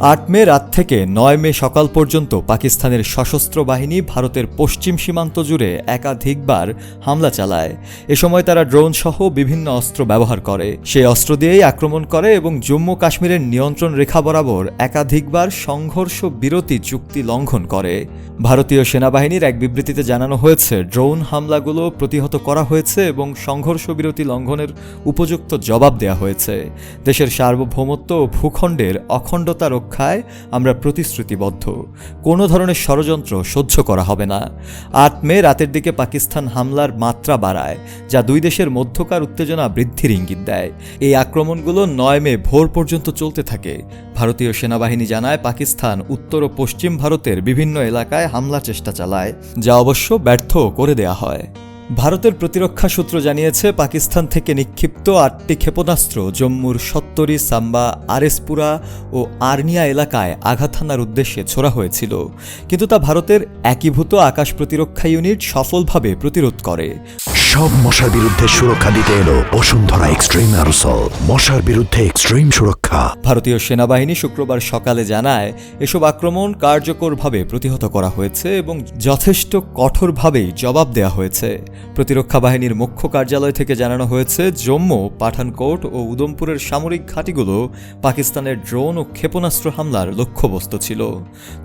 8 মে রাত থেকে 9 মে সকাল পর্যন্ত পাকিস্তানের সশস্ত্র বাহিনী ভারতের পশ্চিম সীমান্ত জুড়ে একাধিকবার হামলা চালায়। এ সময় তারা ড্রোন সহ বিভিন্ন অস্ত্র ব্যবহার করে। সেই অস্ত্র দিয়েই আক্রমণ করে এবং জম্মু কাশ্মীরের নিয়ন্ত্রণ রেখা বরাবর একাধিকবার সংঘর্ষ বিরতি চুক্তি লঙ্ঘন করে। ভারতীয় সেনাবাহিনীর এক বিবৃতিতে জানানো হয়েছে, ড্রোন হামলাগুলো প্রতিহত করা হয়েছে এবং সংঘর্ষ বিরতি লঙ্ঘনের উপযুক্ত জবাব দেওয়া হয়েছে। দেশের সার্বভৌমত্ব ও ভূখণ্ডের অখণ্ডতা রক্ষায় আমরা প্রতিশ্রুতিবদ্ধ। কোনো ধরনের ষড়যন্ত্র সহ্য করা হবে না। 8 মে রাতের দিকে পাকিস্তান হামলার মাত্রা বাড়ায়, যা দুই দেশের মধ্যকার উত্তেজনা বৃদ্ধির ইঙ্গিত দেয়। এই আক্রমণগুলো 9 মে ভোর পর্যন্ত চলতে থাকে। ভারতীয় সেনাবাহিনী জানায়, পাকিস্তান উত্তর ও পশ্চিম ভারতের বিভিন্ন এলাকায় হামলার চেষ্টা চালায়, যা অবশ্য ব্যর্থ করে দেয়া হয়। ভারতের প্রতিরক্ষা সূত্র জানিয়েছে, পাকিস্তান থেকে নিক্ষিপ্ত 8টি ক্ষেপণাস্ত্র জম্মুর সত্তরি, সাম্বা, আরএসপুরা ও আর্নিয়া এলাকায় আঘাত হানার উদ্দেশ্যে ছোড়া হয়েছিল, কিন্তু তা ভারতের একীভূত আকাশ প্রতিরক্ষা ইউনিট সফলভাবে প্রতিরোধ করে। সব মশার বিরুদ্ধে সুরক্ষা দিতে এলো বসুন্ধরা এক্সট্রিম অ্যারোসল, মশার বিরুদ্ধে এক্সট্রিম সুরক্ষা। ভারতীয় সেনাবাহিনী শুক্রবার সকালে জানায়, এসব আক্রমণ কার্যকরভাবে প্রতিহত করা হয়েছে এবং যথেষ্ট কঠোরভাবেই জবাব দেওয়া হয়েছে। প্রতিরক্ষা বাহিনীর মুখ্য কার্যালয় থেকে জানানো হয়েছে, জম্মু, পাঠানকোট ও উদমপুরের সামরিক ঘাঁটিগুলো পাকিস্তানের ড্রোন ও ক্ষেপণাস্ত্র হামলার লক্ষ্যবস্তু ছিল।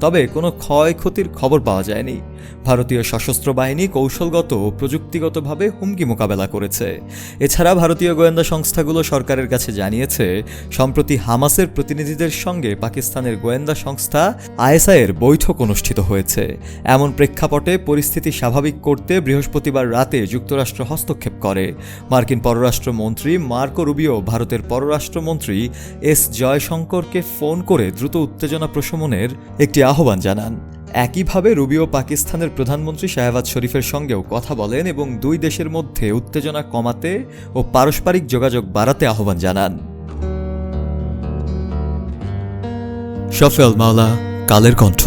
তবে কোনো ক্ষয়ক্ষতির খবর পাওয়া যায়নি। ভারতীয় সশস্ত্র বাহিনী কৌশলগত ও প্রযুক্তিগতভাবে হুমকি মোকাবেলা করেছে। এছাড়া ভারতীয় গোয়েন্দা সংস্থাগুলো সরকারের কাছে জানিয়েছে, সম্প্রতি হামাসের প্রতিনিধিদের সঙ্গে পাকিস্তানের গোয়েন্দা সংস্থা আইএসআইয়ের বৈঠক অনুষ্ঠিত হয়েছে। এমন প্রেক্ষাপটে পরিস্থিতি স্বাভাবিক করতে বৃহস্পতিবার রাতে যুক্তরাষ্ট্র হস্তক্ষেপ করে। মার্কিন পররাষ্ট্রমন্ত্রী মার্কো রুবিও ভারতের পররাষ্ট্রমন্ত্রী এস জয়শঙ্করকে ফোন করে দ্রুত উত্তেজনা প্রশমনের একটি আহ্বান জানান। একইভাবে রুবিও পাকিস্তানের প্রধানমন্ত্রী শাহবাজ শরীফের সঙ্গেও কথা বলেন এবং দুই দেশের মধ্যে উত্তেজনা কমাতে ও পারস্পরিক যোগাযোগ বাড়াতে আহ্বান জানান। শফিউল মাওলা, কালের কণ্ঠ।